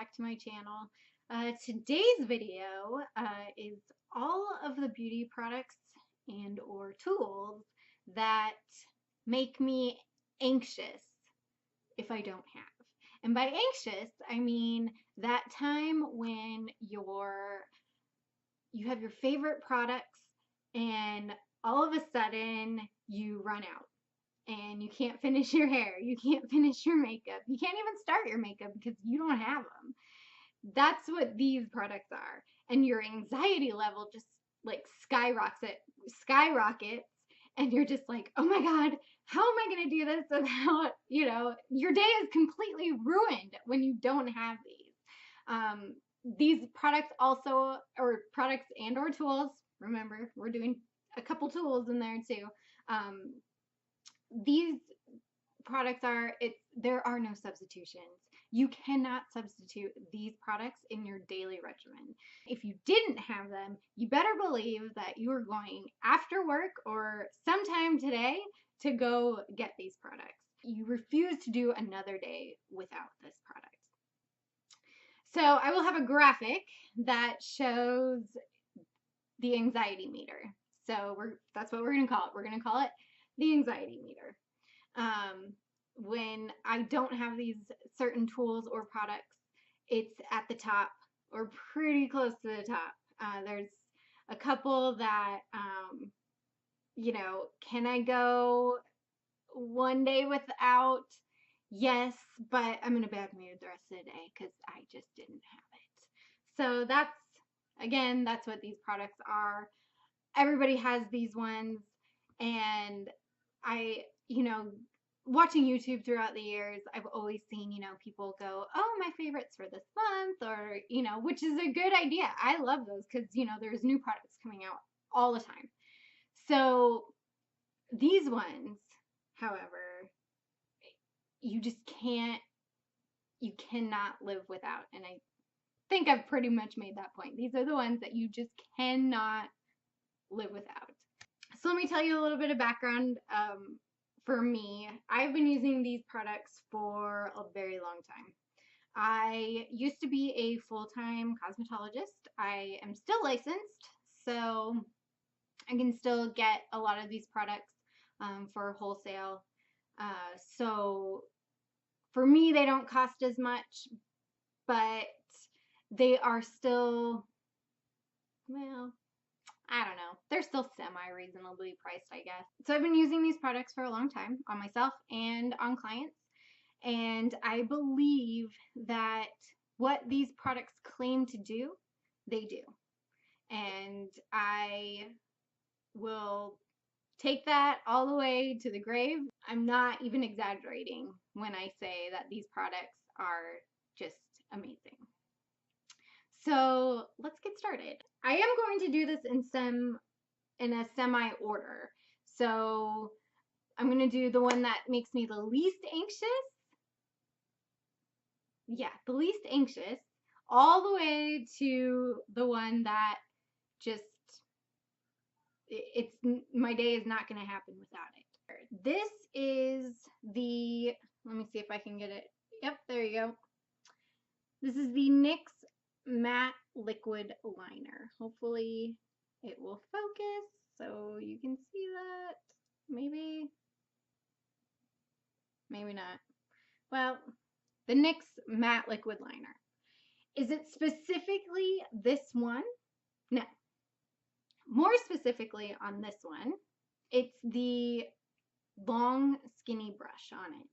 back to my channel. Today's video is all of the beauty products and or tools that make me anxious if I don't have. And by anxious, I mean that time when you have your favorite products and all of a sudden you run out and you can't finish your hair, you can't finish your makeup, you can't even start your makeup because you don't have them. That's what these products are. And your anxiety level just like skyrockets, and you're just like, oh my God, how am I going to do this without, your day is completely ruined when you don't have these. These products also, or products and or tools, remember, we're doing a couple tools in there too. These products there are no substitutions. You cannot substitute these products in your daily regimen. If you didn't have them, you better believe that you are going after work or sometime today to go get these products. You refuse to do another day without this product. So I will have a graphic that shows the anxiety meter. So that's what we're going to call it. We're going to call it the anxiety meter. When I don't have these certain tools or products, it's at the top or pretty close to the top. There's a couple that, can I go one day without? Yes, but I'm in a bad mood the rest of the day because I just didn't have it. So that's what these products are. Everybody has these ones, and watching YouTube throughout the years, I've always seen, people go, oh, my favorites for this month, or, which is a good idea. I love those because, there's new products coming out all the time. So these ones, however, you cannot live without. And I think I've pretty much made that point. These are the ones that you just cannot live without. So let me tell you a little bit of background. For me, I've been using these products for a very long time. I used to be a full-time cosmetologist. I am still licensed, so I can still get a lot of these products for wholesale. So for me, they don't cost as much, but they are still, well, I don't know. They're still semi-reasonably priced, I guess. So I've been using these products for a long time on myself and on clients. And I believe that what these products claim to do, they do. And I will take that all the way to the grave. I'm not even exaggerating when I say that these products are just amazing. So let's get started. I am going to do this in a semi-order. So I'm going to do the one that makes me the least anxious. Yeah, the least anxious, all the way to the one that just, my day is not going to happen without it. This is let me see if I can get it. Yep, there you go. This is the NYX matte liquid liner. Hopefully it will focus so you can see that. Maybe not. Well, the NYX matte liquid liner. Is it specifically this one? No. More specifically on this one, it's the long skinny brush on it.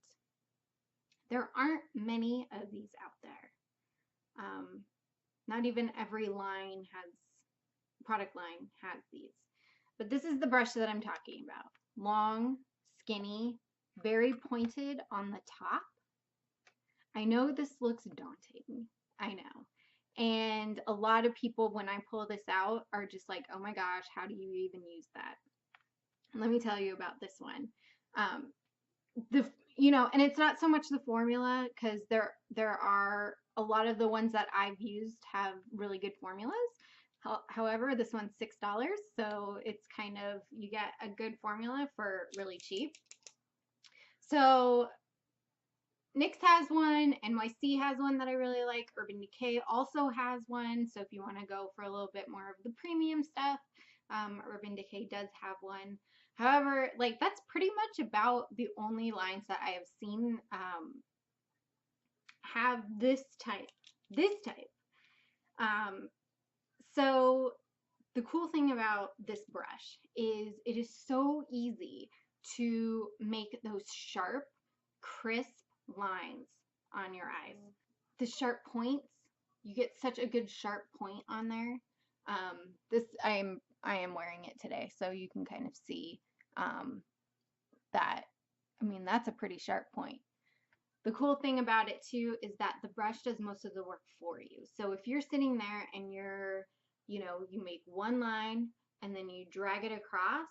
There aren't many of these out there. Not even every product line has these. But this is the brush that I'm talking about. Long, skinny, very pointed on the top. I know this looks daunting. I know. And a lot of people, when I pull this out, are just like, oh my gosh, how do you even use that? Let me tell you about this one. And it's not so much the formula, because there are a lot of the ones that I've used have really good formulas. However, this one's $6, so it's kind of, you get a good formula for really cheap. So NYX has one, NYC has one that I really like, Urban Decay also has one, so if you want to go for a little bit more of the premium stuff, Urban Decay does have one. However, like that's pretty much about the only lines that I have seen have this type. Um, so the cool thing about this brush is it is so easy to make those sharp, crisp lines on your eyes. The sharp points, you get such a good sharp point on there. This I am wearing it today, so you can kind of see that. I mean, that's a pretty sharp point. The cool thing about it too is that the brush does most of the work for you. So if you're sitting there and you make one line and then you drag it across,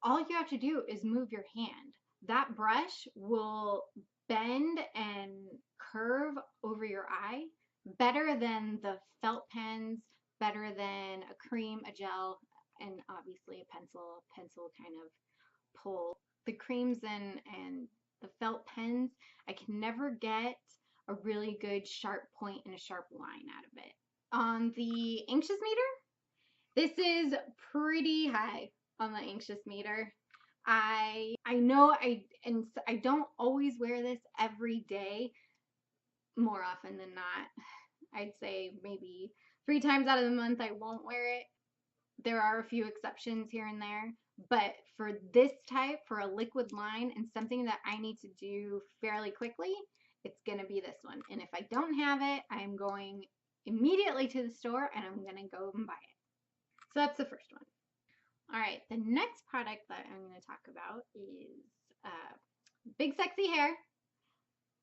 all you have to do is move your hand. That brush will bend and curve over your eye better than the felt pens, better than a cream, a gel, and obviously a pencil. A pencil kind of pull. The creams and the felt pens, I can never get a really good sharp point and a sharp line out of it. On the anxious meter, this is pretty high on the anxious meter. I know I don't always wear this every day. More often than not, I'd say maybe 3 times out of the month I won't wear it. There are a few exceptions here and there, but for this type, for a liquid line and something that I need to do fairly quickly, it's going to be this one. And if I don't have it, I'm going immediately to the store and I'm going to go and buy it. So that's the first one. All right, the next product that I'm going to talk about is Big Sexy Hair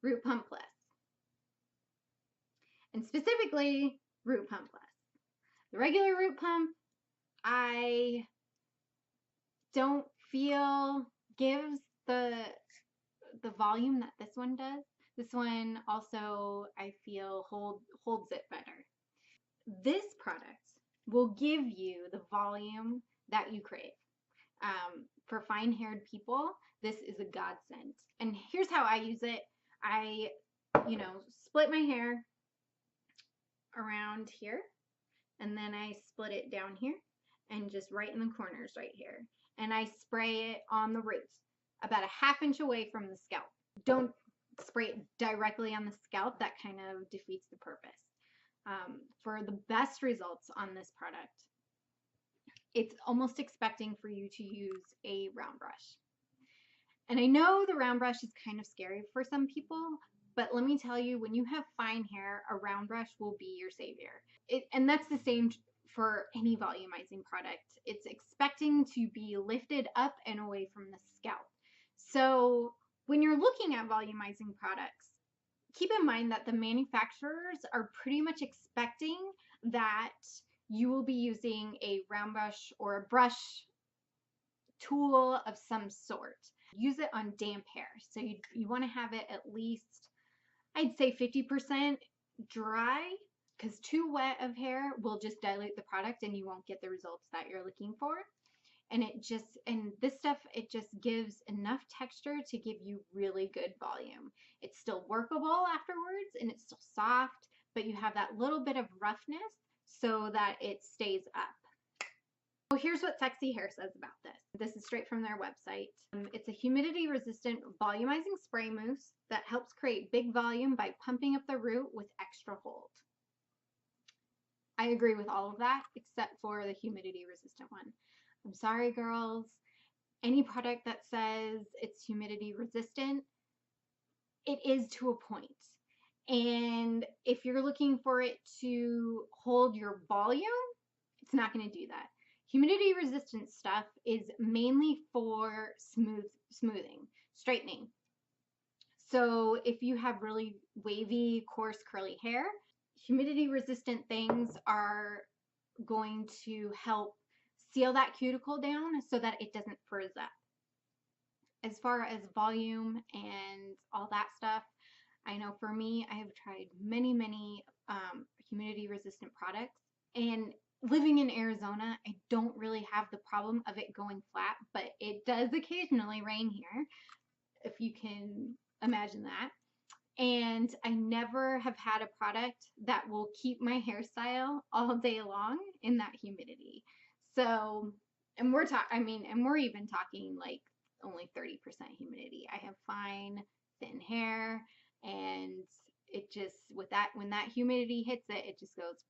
Root Pump Plus. And specifically, Root Pump Plus. The regular Root Pump, I don't feel gives the volume that this one does. This one also, I feel, holds it better. This product will give you the volume that you crave. For fine-haired people, this is a godsend. And here's how I use it. I, split my hair around here, and then I split it down here, and just right in the corners right here. And I spray it on the roots, about a ½ inch away from the scalp. Don't spray it directly on the scalp. That kind of defeats the purpose. For the best results on this product, it's almost expecting for you to use a round brush. And I know the round brush is kind of scary for some people, but let me tell you, when you have fine hair, a round brush will be your savior. And that's the same for any volumizing product. It's expecting to be lifted up and away from the scalp. So when you're looking at volumizing products, keep in mind that the manufacturers are pretty much expecting that you will be using a round brush or a brush tool of some sort. Use it on damp hair. So you want to have it at least, I'd say 50% dry, because too wet of hair will just dilute the product and you won't get the results that you're looking for. And this stuff, it just gives enough texture to give you really good volume. It's still workable afterwards and it's still soft, but you have that little bit of roughness so that it stays up. So here's what Sexy Hair says about this. This is straight from their website. It's a humidity-resistant volumizing spray mousse that helps create big volume by pumping up the root with extra hold. I agree with all of that except for the humidity-resistant one. I'm sorry, girls. Any product that says it's humidity-resistant, it is to a point. And if you're looking for it to hold your volume, it's not going to do that. Humidity resistant stuff is mainly for smoothing, straightening. So if you have really wavy, coarse, curly hair, humidity resistant things are going to help seal that cuticle down so that it doesn't frizz up. As far as volume and all that stuff, I know for me, I have tried many humidity resistant products, and living in Arizona, I don't really have the problem of it going flat, but it does occasionally rain here, if you can imagine that. And I never have had a product that will keep my hairstyle all day long in that humidity. So, and we're even talking like only 30% humidity. I have fine, thin hair, and it just, with that, when that humidity hits it, it just goes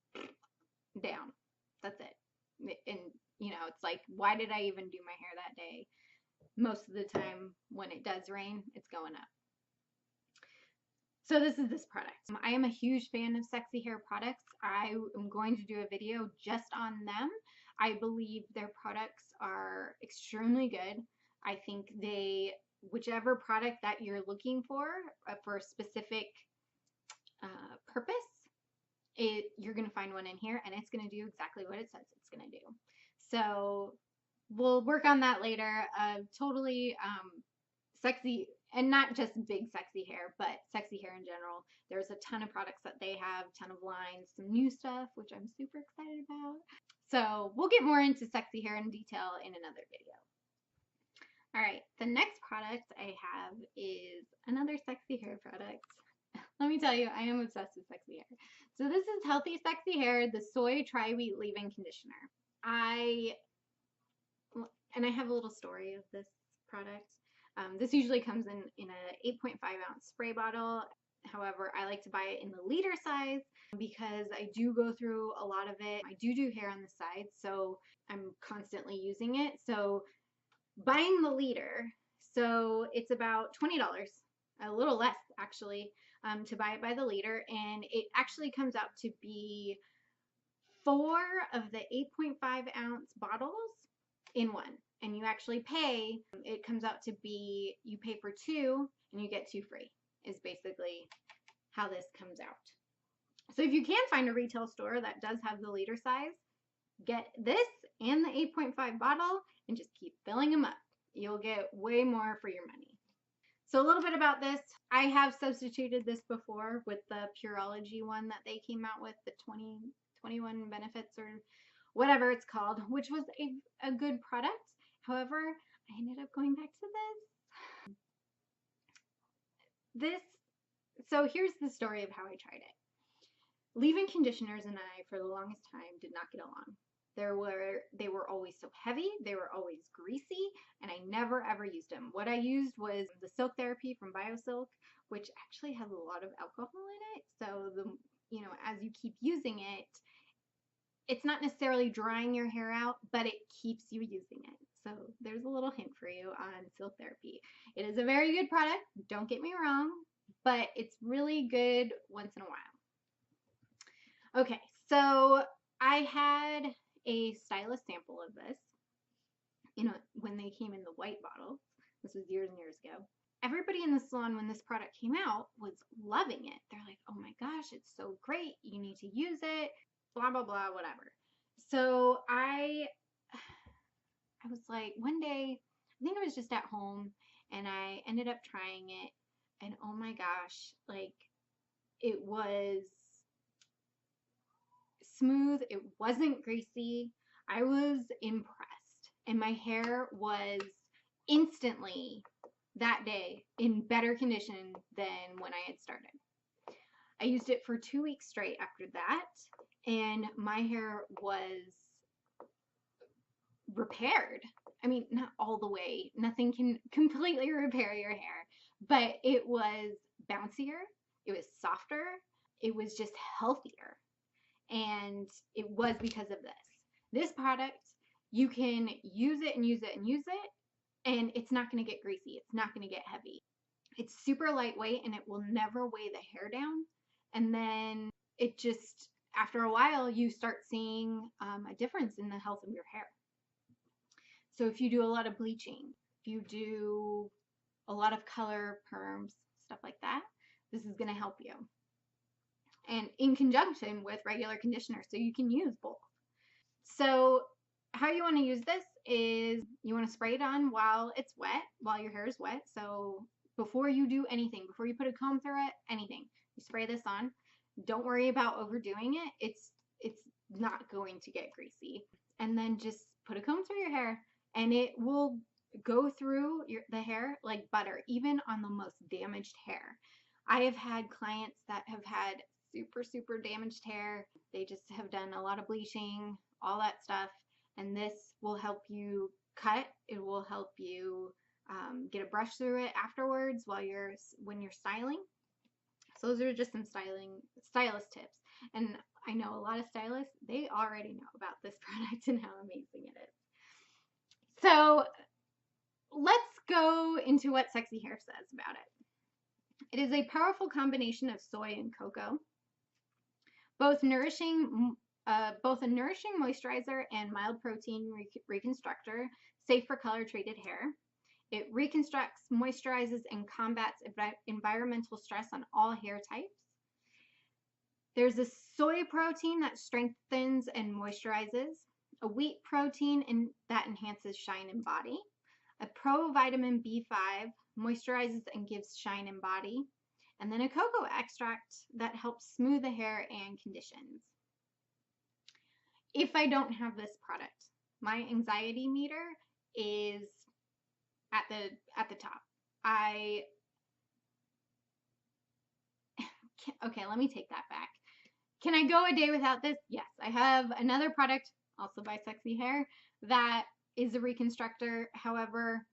down. That's it. And, it's like, why did I even do my hair that day? Most of the time when it does rain, it's going up. So this is this product. I am a huge fan of Sexy Hair products. I am going to do a video just on them. I believe their products are extremely good. I think whichever product that you're looking for a specific purpose, you're going to find one in here, and it's going to do exactly what it says it's going to do. So we'll work on that later. Totally sexy, and not just big sexy hair, but sexy hair in general. There's a ton of products that they have, ton of lines, some new stuff, which I'm super excited about. So we'll get more into sexy hair in detail in another video. All right, the next product I have is another sexy hair product. Let me tell you, I am obsessed with sexy hair. So this is Healthy Sexy Hair, the Soy Tri-Wheat Leave-In Conditioner. I have a little story of this product. This usually comes in a 8.5 ounce spray bottle. However, I like to buy it in the liter size because I do go through a lot of it. I do hair on the sides, so I'm constantly using it. So buying the liter, so it's about $20, a little less actually, to buy it by the liter, and it actually comes out to be 4 of the 8.5 ounce bottles in one. And you actually pay, it comes out to be, you pay for 2 and you get 2 free, is basically how this comes out. So if you can find a retail store that does have the liter size, get this and the 8.5 bottle and just keep filling them up. You'll get way more for your money. So a little bit about this. I have substituted this before with the Pureology one that they came out with, the 21 benefits or whatever it's called, which was a good product. However, I ended up going back to this. So here's the story of how I tried it. Leave-in conditioners and I, for the longest time, did not get along. They were always so heavy, they were always greasy, and I never ever used them. What I used was the Silk Therapy from BioSilk, which actually has a lot of alcohol in it. So as you keep using it, it's not necessarily drying your hair out, but it keeps you using it. So there's a little hint for you on Silk Therapy. It is a very good product, don't get me wrong, but it's really good once in a while. Okay, so I had a stylist sample of this, when they came in the white bottle. This was years and years ago. Everybody in the salon, when this product came out, was loving it. They're like, oh my gosh, it's so great. You need to use it, blah, blah, blah, whatever. So I was like, one day, I think I was just at home, and I ended up trying it, and oh my gosh, like, it was smooth. It wasn't greasy. I was impressed, and my hair was instantly that day in better condition than when I had started. I used it for 2 weeks straight after that, and my hair was repaired. I mean, not all the way. Nothing can completely repair your hair, but it was bouncier. It was softer. It was just healthier. And it was because of this. This product, you can use it and use it and use it, and it's not going to get greasy. It's not going to get heavy. It's super lightweight, and it will never weigh the hair down. And then it just, after a while, you start seeing a difference in the health of your hair. So if you do a lot of bleaching, if you do a lot of color perms, stuff like that, this is going to help you. And in conjunction with regular conditioner, so you can use both. So how you want to use this is you want to spray it on while it's wet, while your hair is wet. So before you do anything, before you put a comb through it, anything, you spray this on. Don't worry about overdoing it. It's not going to get greasy. And then just put a comb through your hair, and it will go through the hair like butter, even on the most damaged hair. I have had clients that have had super, super damaged hair. They just have done a lot of bleaching, all that stuff. And this will help you cut. It will help you get a brush through it afterwards when you're styling. So those are just some stylist tips. And I know a lot of stylists, they already know about this product and how amazing it is. So let's go into what Sexy Hair says about it. It is a powerful combination of soy and cocoa, both a nourishing moisturizer and mild protein reconstructor, safe for color treated hair. It reconstructs, moisturizes, and combats environmental stress on all hair types. There's a soy protein that strengthens and moisturizes, a wheat protein that enhances shine in body, a provitamin B5 moisturizes and gives shine in body, and then a cocoa extract that helps smooth the hair and conditions. If I don't have this product, my anxiety meter is at the top. Okay, let me take that back. Can I go a day without this? Yes. I have another product, also by Sexy Hair, that is a reconstructor. However,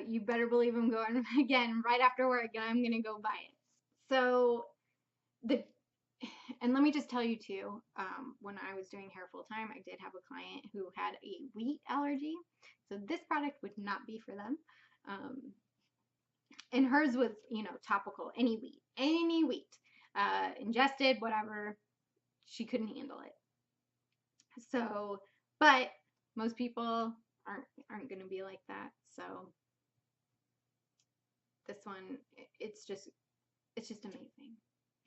you better believe I'm going again right after work, and I'm gonna go buy it. So and let me just tell you too, when I was doing hair full time, I did have a client who had a wheat allergy, so this product would not be for them. And hers was, topical, any wheat, ingested, whatever. She couldn't handle it. So, but most people aren't going to be like that. So this one, it's just amazing.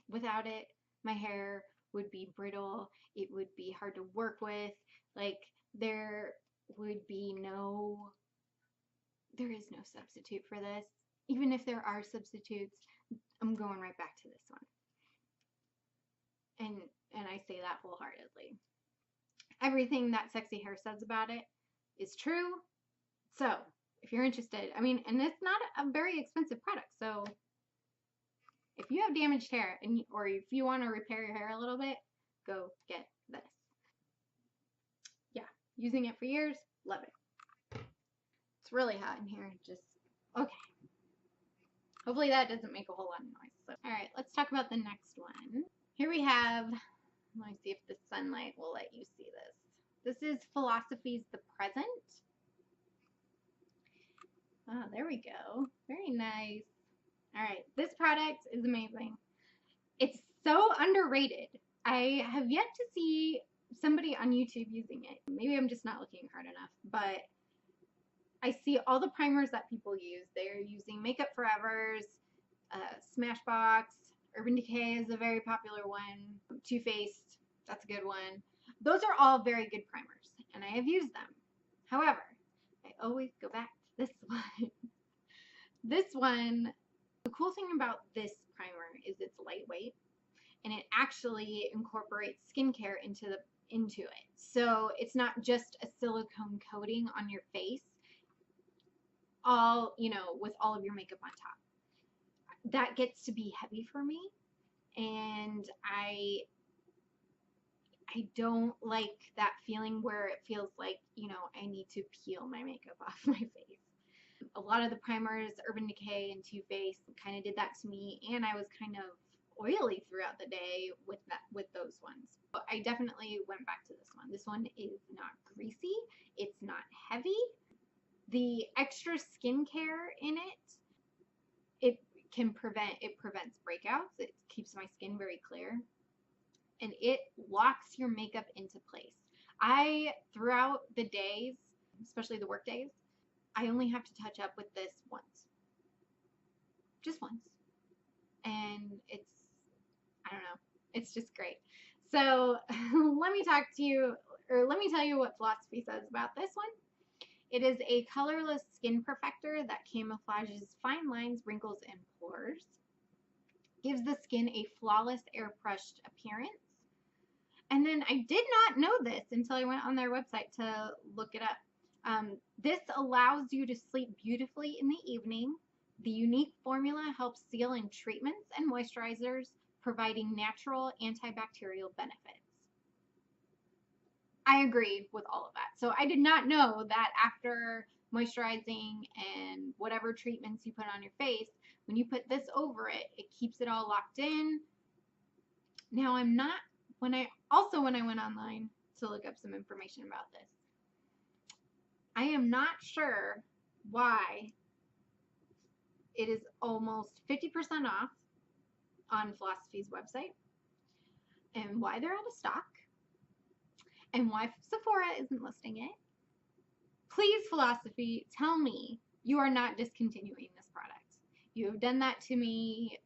Without it, my hair would be brittle. It would be hard to work with. Like, there is no substitute for this. Even if there are substitutes, I'm going right back to this one. And I say that wholeheartedly. Everything that Sexy Hair says about it is true. So, if you're interested, and it's not a very expensive product. So, if you have damaged hair or if you want to repair your hair a little bit, go get this. Yeah, using it for years, love it. It's really hot in here. Okay. Hopefully that doesn't make a whole lot of noise. So, all right, let's talk about the next one. Here we have, let me see if the sunlight will let you see this. This is Philosophy's The Present. Oh, there we go. Very nice. All right, this product is amazing. It's so underrated. I have yet to see somebody on YouTube using it. Maybe I'm just not looking hard enough, but I see all the primers that people use. They're using Makeup Forever's, Smashbox, Urban Decay is a very popular one, Too Faced, that's a good one. Those are all very good primers, and I have used them. However, I always go back to this one. This one, the cool thing about this primer is it's lightweight, and it actually incorporates skincare into it. So it's not just a silicone coating on your face, with all of your makeup on top. That gets to be heavy for me, and I don't like that feeling where it feels like, I need to peel my makeup off my face. A lot of the primers, Urban Decay and Too Faced, kind of did that to me, and I was kind of oily throughout the day with those ones. But I definitely went back to this one. This one is not greasy. It's not heavy. The extra skincare in it prevents breakouts. It keeps my skin very clear, and it locks your makeup into place. Throughout the days, especially the work days, I only have to touch up with this once. Just once. And I don't know, it's just great. So let me tell you what Philosophy says about this one. It is a colorless skin perfector that camouflages fine lines, wrinkles, and pores. Gives the skin a flawless airbrushed appearance. And then I did not know this until I went on their website to look it up. This allows you to sleep beautifully in the evening. The unique formula helps seal in treatments and moisturizers, providing natural antibacterial benefits. I agree with all of that. So I did not know that after moisturizing and whatever treatments you put on your face, when you put this over it, it keeps it all locked in. Now when I went online to look up some information about this, I am not sure why it is almost 50% off on Philosophy's website, and why they're out of stock, and why Sephora isn't listing it. Please, Philosophy, tell me you are not discontinuing this product. You have done that to me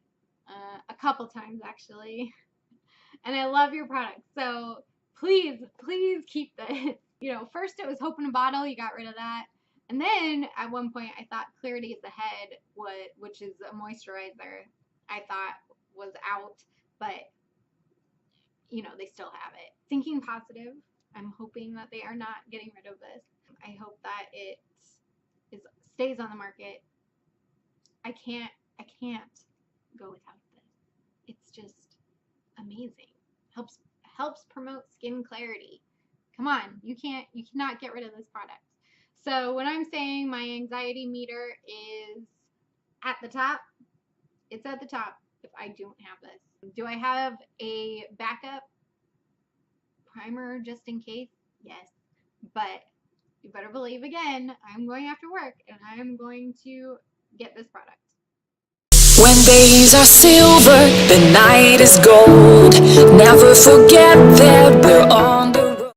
a couple times, actually, and I love your product. So please, please keep this. You know, first it was Hope in a Bottle. You got rid of that. And then at one point I thought Clarity is Ahead, which is a moisturizer, I thought was out, but you know, they still have it. Thinking Positive, I'm hoping that they are not getting rid of this. I hope that it stays on the market. I can't go without this. It's just amazing. Helps promote skin clarity. Come on, you cannot get rid of this product. So when I'm saying my anxiety meter is at the top, it's at the top if I don't have this. Do I have a backup primer just in case? Yes. But you better believe, again, I'm going after work and I'm going to get this product. When days are silver, the night is gold. Never forget that we're all